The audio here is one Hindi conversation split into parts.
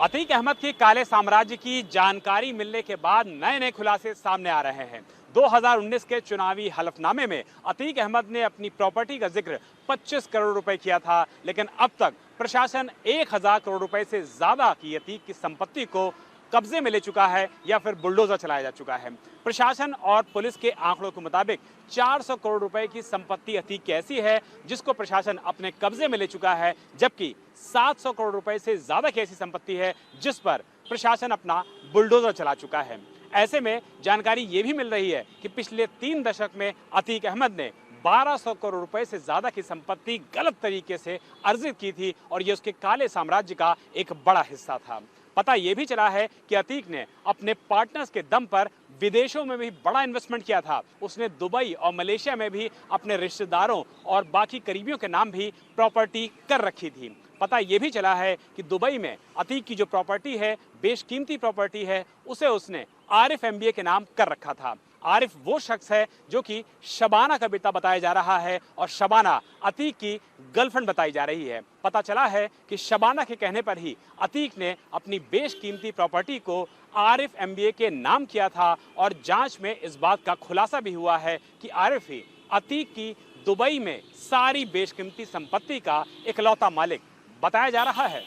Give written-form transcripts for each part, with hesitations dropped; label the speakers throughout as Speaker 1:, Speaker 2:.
Speaker 1: अतीक अहमद की काले साम्राज्य की जानकारी मिलने के बाद नए नए खुलासे सामने आ रहे हैं। 2019 के चुनावी हलफनामे में अतीक अहमद ने अपनी प्रॉपर्टी का जिक्र 25 करोड़ रुपए किया था, लेकिन अब तक प्रशासन 1000 करोड़ रुपए से ज्यादा की अतीक की संपत्ति को कब्जे में ले चुका है या फिर बुलडोजर चलाया जा चुका है। प्रशासन और पुलिस के आंकड़ों के मुताबिक 400 करोड़ रुपए की संपत्ति अतीक की ऐसी है जिसको प्रशासन अपने कब्जे में ले चुका है, जबकि 700 करोड़ रुपए से ज्यादा की ऐसी संपत्ति है जिस पर प्रशासन अपना बुलडोजर चला चुका है। ऐसे में जानकारी ये भी मिल रही है कि पिछले 3 दशक में अतीक अहमद ने 1200 करोड़ रुपए से ज्यादा की संपत्ति गलत तरीके से अर्जित की थी और ये उसके काले साम्राज्य का एक बड़ा हिस्सा था। पता ये भी चला है कि अतीक ने अपने पार्टनर्स के दम पर विदेशों में भी बड़ा इन्वेस्टमेंट किया था। उसने दुबई और मलेशिया में भी अपने रिश्तेदारों और बाकी करीबियों के नाम भी प्रॉपर्टी कर रखी थी। पता ये भी चला है कि दुबई में अतीक की जो प्रॉपर्टी है, बेशकीमती प्रॉपर्टी है, उसे उसने आरिफ एमबीए के नाम कर रखा था। आरिफ वो शख्स है जो कि शबाना का बेटा बताया जा रहा है और शबाना अतीक की गर्लफ्रेंड बताई जा रही है। पता चला है कि शबाना के कहने पर ही अतीक ने अपनी बेशकीमती प्रॉपर्टी को आरिफ एमबीए के नाम किया था और जांच में इस बात का खुलासा भी हुआ है कि आरिफ ही अतीक की दुबई में सारी बेशकीमती संपत्ति का इकलौता मालिक बताया जा रहा है।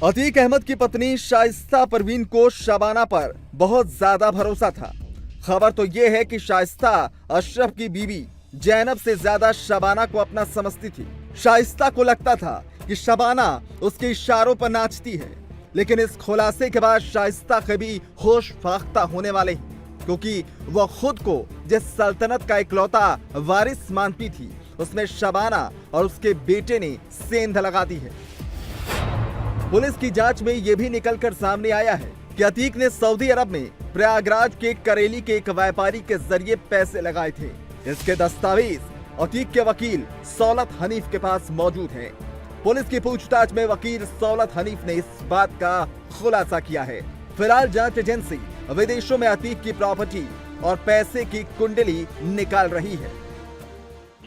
Speaker 2: अतीक अहमद की पत्नी शाइस्ता परवीन को शबाना पर बहुत ज्यादा भरोसा था। खबर तो यह है कि शाइस्ता अशरफ की बीवी जैनब से ज्यादा शबाना को अपना समझती थी। शाइस्ता को लगता था कि शबाना उसके इशारों पर नाचती है, लेकिन इस खुलासे के बाद शाइस्ता कभी होश फाख्ता होने वाले हैं, क्योंकि वह खुद को जिस सल्तनत का इकलौता वारिस मानती थी, उसमें शबाना और उसके बेटे ने सेंध लगा दी है। पुलिस की जांच में यह भी निकलकर सामने आया है कि अतीक ने सऊदी अरब में प्रयागराज के करेली के एक व्यापारी के जरिए पैसे लगाए थे। इसके दस्तावेज अतीक के वकील सौलत हनीफ के पास मौजूद हैं। पुलिस की पूछताछ में वकील सौलत हनीफ ने इस बात का खुलासा किया है। फिलहाल जांच एजेंसी विदेशों में अतीक की प्रॉपर्टी और पैसे की कुंडली निकाल रही है।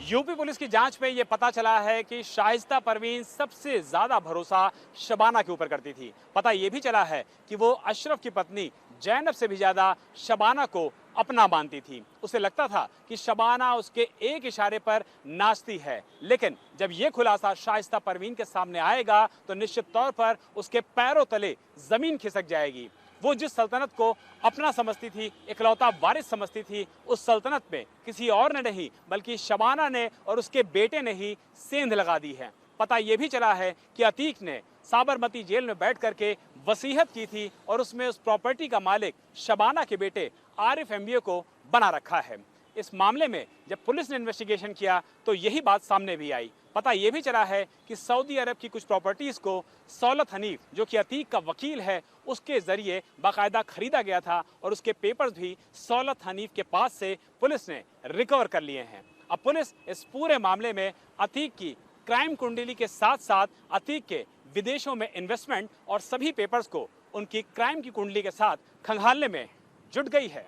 Speaker 1: यूपी पुलिस की जांच में यह पता चला है कि शाइस्ता परवीन सबसे ज्यादा भरोसा शबाना के ऊपर करती थी। पता यह भी चला है कि वो अशरफ की पत्नी जैनब से भी ज्यादा शबाना को अपना मानती थी। उसे लगता था कि शबाना उसके एक इशारे पर नाचती है, लेकिन जब यह खुलासा शाइस्ता परवीन के सामने आएगा तो निश्चित तौर पर उसके पैरों तले जमीन खिसक जाएगी। वो जिस सल्तनत को अपना समझती थी, इकलौता वारिस समझती थी, उस सल्तनत में किसी और ने नहीं बल्कि शबाना ने और उसके बेटे ने ही सेंध लगा दी है। पता यह भी चला है कि अतीक ने साबरमती जेल में बैठ करके वसीयत की थी और उसमें उस प्रॉपर्टी का मालिक शबाना के बेटे आरिफ एमबीए को बना रखा है। इस मामले में जब पुलिस ने इन्वेस्टिगेशन किया तो यही बात सामने भी आई। पता यह भी चला है कि सऊदी अरब की कुछ प्रॉपर्टीज को सौलत हनीफ, जो कि अतीक का वकील है, उसके जरिए बाकायदा खरीदा गया था और उसके पेपर्स भी सौलत हनीफ के पास से पुलिस ने रिकवर कर लिए हैं। अब पुलिस इस पूरे मामले में अतीक की क्राइम कुंडली के साथ साथ अतीक के विदेशों में इन्वेस्टमेंट और सभी पेपर्स को उनकी क्राइम की कुंडली के साथ खंगालने में जुट गई है।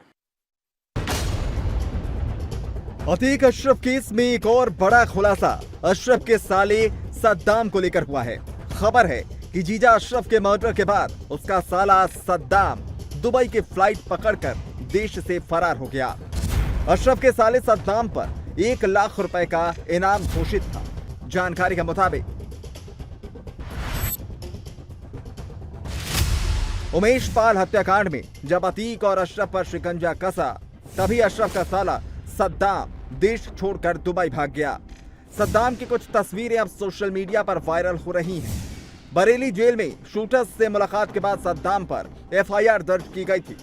Speaker 2: अतीक अशरफ केस में एक और बड़ा खुलासा अशरफ के साले सद्दाम को लेकर हुआ है। खबर है कि जीजा अशरफ के मर्डर के बाद उसका साला सद्दाम दुबई की फ्लाइट पकड़कर देश से फरार हो गया। अशरफ के साले सद्दाम पर 1 लाख रुपए का इनाम घोषित था। जानकारी के मुताबिक उमेश पाल हत्याकांड में जब अतीक और अशरफ पर शिकंजा कसा, तभी अशरफ का साला सद्दाम देश छोड़कर दुबई भाग गया। सद्दाम की कुछ तस्वीरें अब सोशल मीडिया पर वायरल हो रही हैं। बरेली जेल में शूटर्स से मुलाकात के बाद सद्दाम पर एफआईआर दर्ज की गई थी।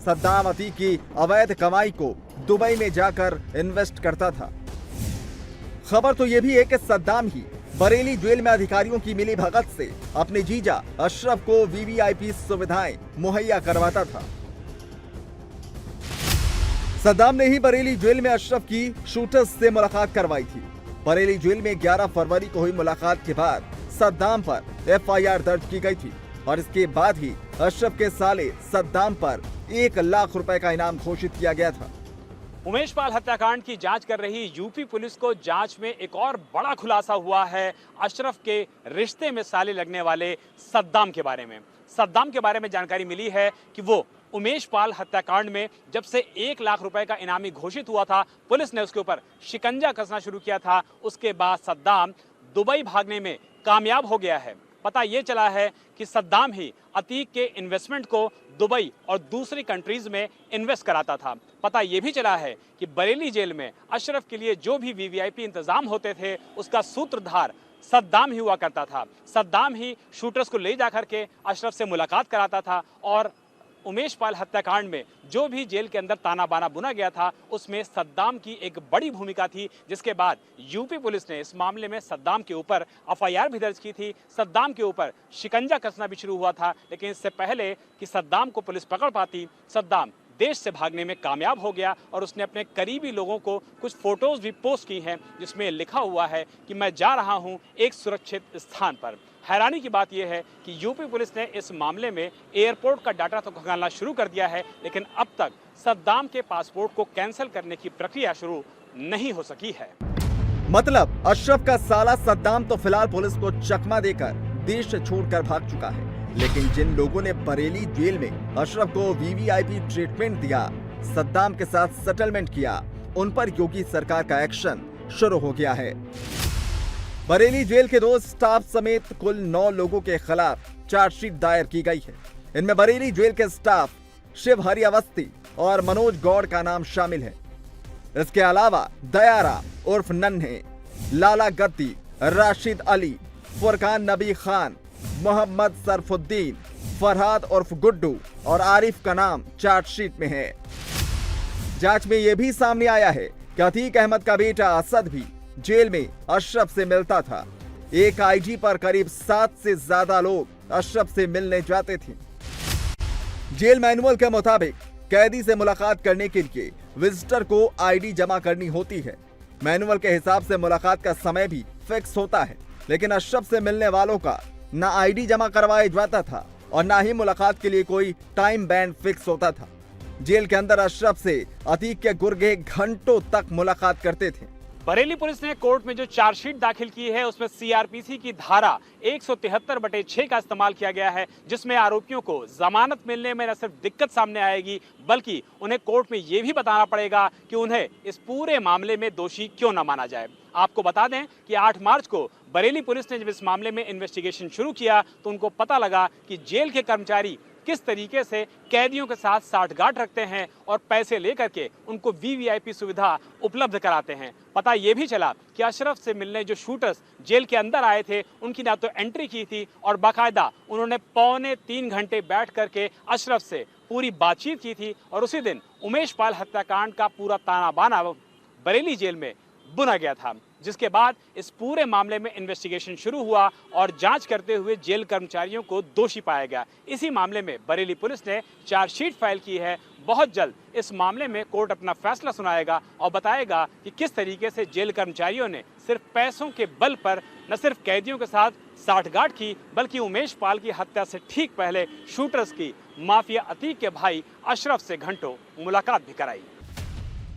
Speaker 2: सद्दाम अतीक की अवैध कमाई को दुबई में जाकर इन्वेस्ट करता था। खबर तो यह भी है कि सद्दाम ही बरेली जेल में अधिकारियों की मिली भगत से अपने जीजा अशरफ को वीवीआईपी सुविधाएं मुहैया करवाता था। सद्दाम ने ही बरेली जेल में अशरफ की शूटर्स से मुलाकात करवाई थी। बरेली जेल में 11 फरवरी को हुई मुलाकात के बाद सद्दाम पर एफआईआर दर्ज की गई थी और इसके बाद ही अशरफ के साले सद्दाम पर 1 लाख रुपए का इनाम घोषित किया गया था।
Speaker 1: उमेश पाल हत्याकांड की जांच कर रही यूपी पुलिस को जांच में एक और बड़ा खुलासा हुआ है अशरफ के रिश्ते में साले लगने वाले सद्दाम के बारे में। सद्दाम के बारे में जानकारी मिली है कि वो उमेश पाल हत्याकांड में जब से 1 लाख रुपए का इनामी घोषित हुआ था, पुलिस ने उसके ऊपर शिकंजा कसना शुरू किया था। उसके बाद सद्दाम दुबई भागने में कामयाब हो गया है। पता ये चला है कि सद्दाम ही अतीक के इन्वेस्टमेंट को दुबई और दूसरी कंट्रीज में इन्वेस्ट कराता था। पता ये भी चला है कि बरेली जेल में अशरफ के लिए जो भी वीवीआईपी इंतजाम होते थे, उसका सूत्रधार सद्दाम ही हुआ करता था। सद्दाम ही शूटर्स को ले जाकर के अशरफ से मुलाकात कराता था और उमेश पाल हत्याकांड में जो भी जेल के अंदर ताना बाना बुना गया था, उसमें सद्दाम की एक बड़ी भूमिका थी, जिसके बाद यूपी पुलिस ने इस मामले में सद्दाम के ऊपर एफआईआर भी दर्ज की थी। सद्दाम के ऊपर शिकंजा कसना भी शुरू हुआ था, लेकिन इससे पहले कि सद्दाम को पुलिस पकड़ पाती, सद्दाम देश से भागने में कामयाब हो गया और उसने अपने करीबी लोगों को कुछ फोटोज भी पोस्ट की हैं, जिसमें लिखा हुआ है कि मैं जा रहा हूं एक सुरक्षित स्थान पर। हैरानी की बात यह है कि यूपी पुलिस ने इस मामले में एयरपोर्ट का डाटा तो खंगालना शुरू कर दिया है, लेकिन अब तक सद्दाम के पासपोर्ट को कैंसिल करने की प्रक्रिया शुरू नहीं हो सकी है।
Speaker 2: मतलब अशरफ का साला सद्दाम तो फिलहाल पुलिस को चकमा देकर देश छोड़कर भाग चुका है, लेकिन जिन लोगों ने बरेली जेल में अशरफ को वीवीआईपी ट्रीटमेंट दिया, सद्दाम के साथ सेटलमेंट किया, उन पर योगी सरकार का एक्शन शुरू हो गया है। बरेली जेल के 2 स्टाफ समेत कुल 9 लोगों के खिलाफ चार्जशीट दायर की गई है। इनमें बरेली जेल के स्टाफ शिव हरि अवस्थी और मनोज गौड़ का नाम शामिल है। इसके अलावा दयारा उर्फ नन्हे, लाला गद्दी, राशिद अली, फुरकान नबी खान, मोहम्मद सरफुद्दीन, फरहाद उर्फ गुड्डू और आरिफ का नाम चार्जशीट में है। जांच में यह भी सामने आया है कि अतीक अहमद का बेटा असद भी जेल में अशरफ से मिलता था। एक आईजी पर करीब 7 से ज्यादा लोग अशरफ से मिलने जाते थे। जेल मैनुअल के मुताबिक कैदी से मुलाकात करने के लिए विजिटर को आईडी जमा करनी होती है। मैनुअल के हिसाब से मुलाकात का समय भी फिक्स होता है, लेकिन अशरफ से मिलने वालों का ना आईडी जमा करवाया जाता था और ना ही मुलाकात के लिए कोई टाइम बैंड फिक्स होता था। जेल के अंदर अशरफ से अतीक के गुर्गे घंटों तक मुलाकात करते थे।
Speaker 1: बरेली पुलिस ने कोर्ट में जो चार्जशीट दाखिल की है, उसमें सीआरपीसी की धारा 173/6 का इस्तेमाल किया गया है, जिसमें आरोपियों को जमानत मिलने में न सिर्फ दिक्कत सामने आएगी, बल्कि उन्हें कोर्ट में यह भी बताना पड़ेगा कि उन्हें इस पूरे मामले में दोषी क्यों न माना जाए। आपको बता दें कि 8 मार्च को बरेली पुलिस ने जब इस मामले में इन्वेस्टिगेशन शुरू किया, तो उनको पता लगा कि जेल के कर्मचारी किस तरीके से कैदियों के साथ साठगांठ रखते हैं और पैसे लेकर के उनको वीवीआईपी सुविधा उपलब्ध कराते हैं। पता ये भी चला कि अशरफ से मिलने जो शूटर्स जेल के अंदर आए थे, उनकी ना तो एंट्री की थी और बाकायदा उन्होंने 2.25 घंटे बैठ करके अशरफ से पूरी बातचीत की थी और उसी दिन उमेश पाल हत्याकांड का पूरा ताना बाना बरेली जेल में बुना गया था, जिसके बाद इस पूरे मामले में इन्वेस्टिगेशन शुरू हुआ और जांच करते हुए जेल कर्मचारियों को दोषी पाया गया। इसी मामले में बरेली पुलिस ने चार्जशीट फाइल की है। बहुत जल्द इस मामले में कोर्ट अपना फैसला सुनाएगा और बताएगा कि किस तरीके से जेल कर्मचारियों ने सिर्फ पैसों के बल पर न सिर्फ कैदियों के साथ साठगांठ की, बल्कि उमेश पाल की हत्या से ठीक पहले शूटर्स की माफिया अतीक के भाई अशरफ से घंटों मुलाकात भी कराई।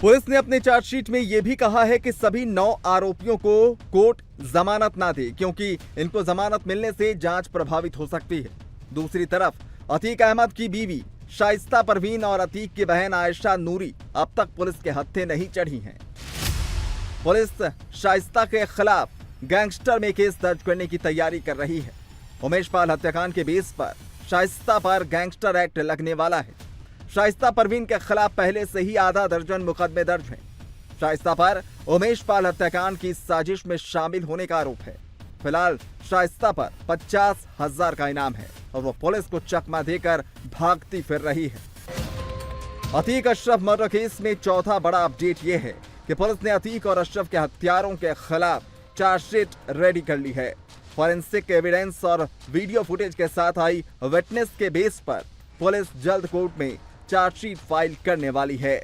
Speaker 2: पुलिस ने अपने चार्जशीट में यह भी कहा है कि सभी 9 आरोपियों को कोर्ट जमानत ना दे, क्योंकि इनको जमानत मिलने से जांच प्रभावित हो सकती है। दूसरी तरफ अतीक अहमद की बीवी शाइस्ता परवीन और अतीक की बहन आयशा नूरी अब तक पुलिस के हत्थे नहीं चढ़ी हैं। पुलिस शाइस्ता के खिलाफ गैंगस्टर में केस दर्ज करने की तैयारी कर रही है। उमेश पाल हत्याकांड के बेस पर शाइस्ता पर गैंगस्टर एक्ट लगने वाला है। शाइस्ता परवीन के खिलाफ पहले से ही आधा दर्जन मुकदमे दर्ज हैं। शाइस्ता पर उमेश पाल हत्याकांड की साजिश में शामिल होने का आरोप है। फिलहाल शाइस्ता पर 50,000 का इनाम है और वो पुलिस को चकमा देकर भागती फिर रही है। अतीक अशरफ मर्डर केस में चौथा बड़ा अपडेट ये है कि पुलिस ने अतीक और अशरफ के हत्यारों के खिलाफ चार्जशीट रेडी कर ली है। फॉरेंसिक एविडेंस और वीडियो फुटेज के साथ आई विटनेस के बेस पर पुलिस जल्द कोर्ट में चार्जशीट फाइल करने वाली है।